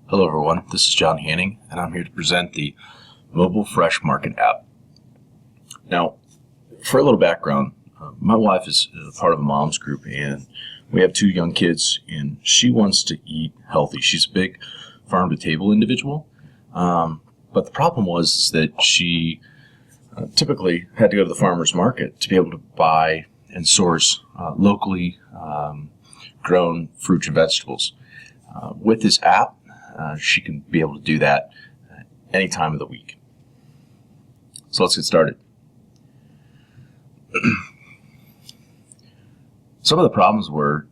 Hello everyone, this is John Hanning, and I'm here to present the Mobile Fresh Market app. Now, for a little background, my wife is part of a mom's group, and we have 2 young kids, and she wants to eat healthy. She's a big farm-to-table individual, but the problem was that she typically had to go to the farmer's market to be able to buy and source locally grown fruits and vegetables. With this app, she can be able to do that any time of the week. So let's get started. Some of the problems were,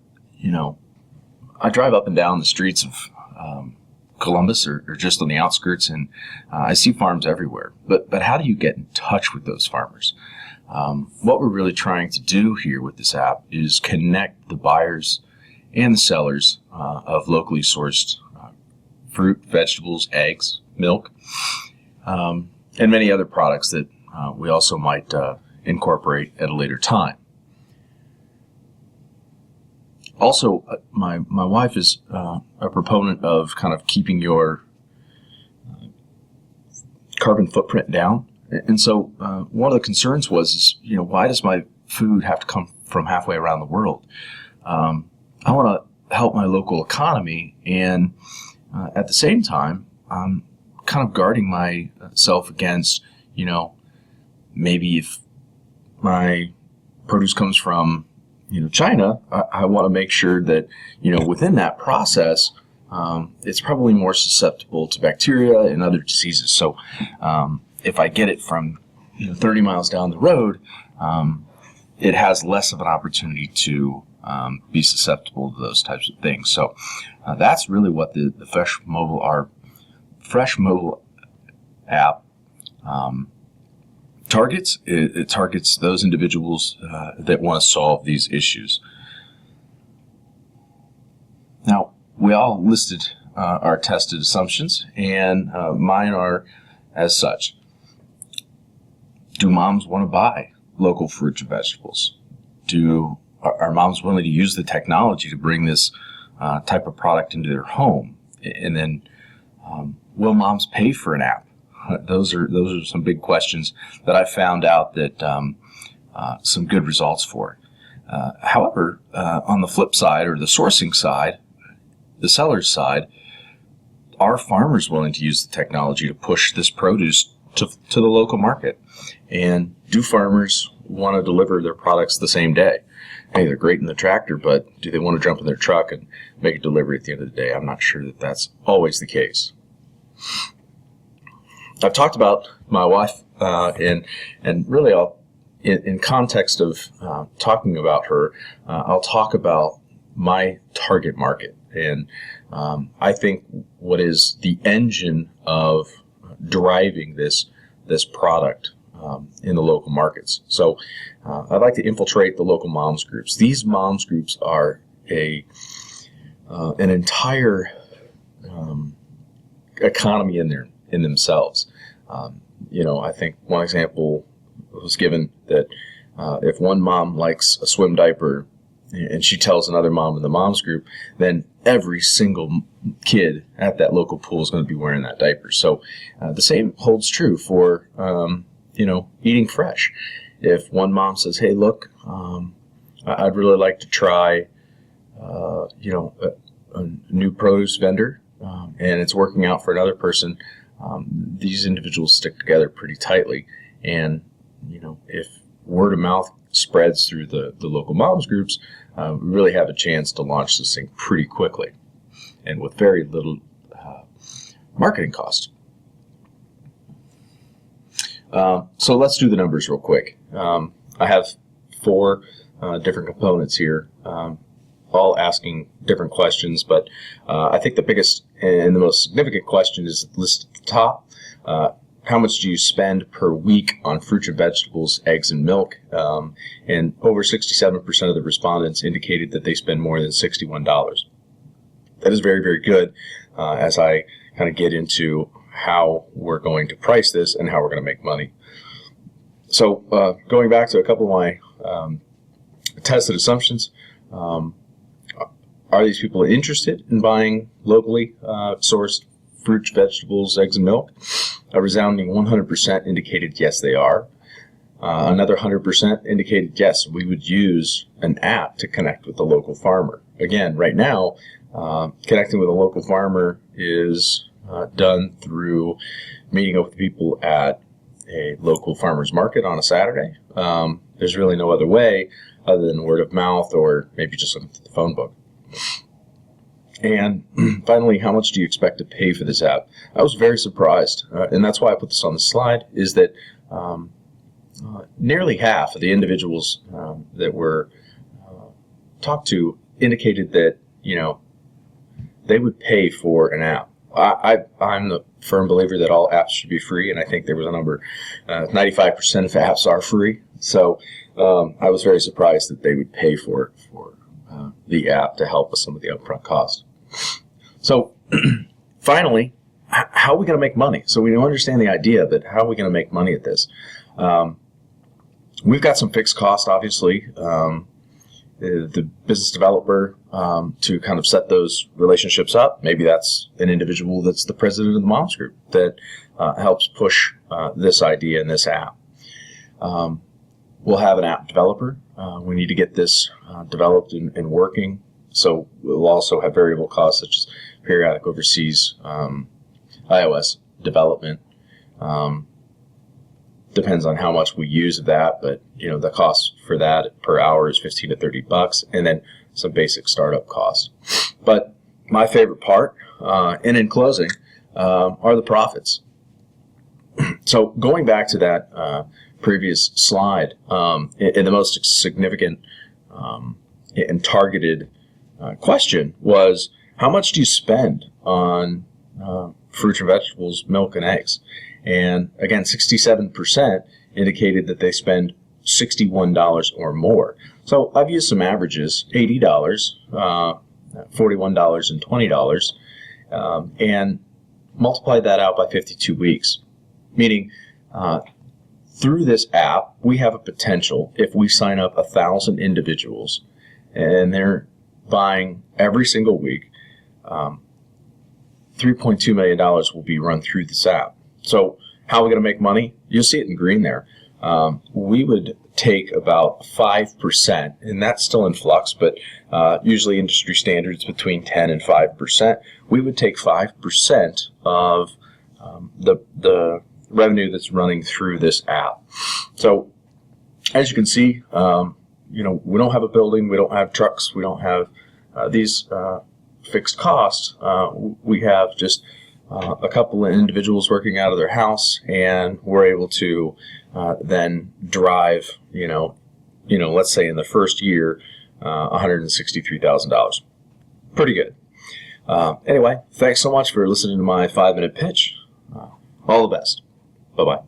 I drive up and down the streets of Columbus or just on the outskirts, and I see farms everywhere. But how do you get in touch with those farmers? What we're really trying to do here with this app is connect the buyers and the sellers of locally sourced fruit, vegetables, eggs, milk, and many other products that we also might incorporate at a later time. Also, my wife is a proponent of kind of keeping your carbon footprint down. And so one of the concerns was, why does my food have to come from halfway around the world? I want to help my local economy, and at the same time, I'm kind of guarding myself against, maybe if my produce comes from, China, I want to make sure that, within that process, it's probably more susceptible to bacteria and other diseases. So if I get it from, 30 miles down the road, it has less of an opportunity to be susceptible to those types of things. So that's really what the Fresh Mobile app targets. It targets those individuals that want to solve these issues. Now, we all listed our tested assumptions, and mine are as such. Do moms want to buy local fruits and vegetables? Are moms willing to use the technology to bring this type of product into their home? And then, will moms pay for an app? Those are some big questions that I found out that some good results for. However, on the flip side, or the sourcing side, the seller's side, are farmers willing to use the technology to push this produce to the local market? And do farmers want to deliver their products the same day? Hey, they're great in the tractor, but do they want to jump in their truck and make a delivery at the end of the day? I'm not sure that that's always the case. I've talked about my wife, and really in context of talking about her, I'll talk about my target market. And I think what is the engine of driving this product in the local markets. So I'd like to infiltrate the local moms groups. These moms groups are an entire economy in themselves. I think one example was given that if one mom likes a swim diaper and she tells another mom in the moms group, then every single kid at that local pool is going to be wearing that diaper. So the same holds true for eating fresh. If one mom says, "Hey, look, I'd really like to try a new produce vendor," and it's working out for another person, these individuals stick together pretty tightly. And if word of mouth spreads through the local moms groups, we really have a chance to launch this thing pretty quickly and with very little marketing cost. So let's do the numbers real quick. I have 4 different components here, all asking different questions, but I think the biggest and the most significant question is listed at the top. How much do you spend per week on fruits and vegetables, eggs, and milk? And over 67% of the respondents indicated that they spend more than $61. That is very, very good as I kind of get into how we're going to price this and how we're going to make money. So going back to a couple of my tested assumptions, are these people interested in buying locally sourced fruits, vegetables, eggs, and milk? A resounding 100% indicated yes, they are. Another 100% indicated yes, we would use an app to connect with the local farmer. Again, right now, connecting with a local farmer is done through meeting up with people at a local farmer's market on a Saturday. There's really no other way other than word of mouth or maybe just looking at the phone book. And finally, how much do you expect to pay for this app? I was very surprised, and that's why I put this on the slide, is that nearly half of the individuals that were talked to indicated that, they would pay for an app. I'm the firm believer that all apps should be free, and I think there was a number, 95% of apps are free. So I was very surprised that they would pay for the app to help with some of the upfront costs. So finally, how are we going to make money? So we understand the idea, but how are we going to make money at this? We've got some fixed costs, obviously. The business developer to kind of set those relationships up. Maybe that's an individual that's the president of the Moms Group that helps push this idea in this app. We'll have an app developer. We need to get this developed and working. So we'll also have variable costs such as periodic overseas iOS development. Depends on how much we use of that, but the cost for that per hour is $15 to $30, and then some basic startup costs. But my favorite part, and in closing, are the profits. So going back to that previous slide, and the most significant and targeted question was, how much do you spend on fruits and vegetables, milk, and eggs? And again, 67% indicated that they spend $61 or more. So I've used some averages, $80, $41, and $20, and multiplied that out by 52 weeks. Meaning, through this app, we have a potential, if we sign up 1,000 individuals, and they're buying every single week, $3.2 million will be run through this app. So how are we going to make money? You'll see it in green there. We would take about 5%, and that's still in flux, but usually industry standards between 10 and 5%. We would take 5% of the revenue that's running through this app. So as you can see, we don't have a building, we don't have trucks, we don't have these fixed costs. We have just a couple of individuals working out of their house, and we're able to then drive, let's say in the first year, $163,000. Pretty good. Anyway, thanks so much for listening to my 5-minute pitch. All the best. Bye-bye.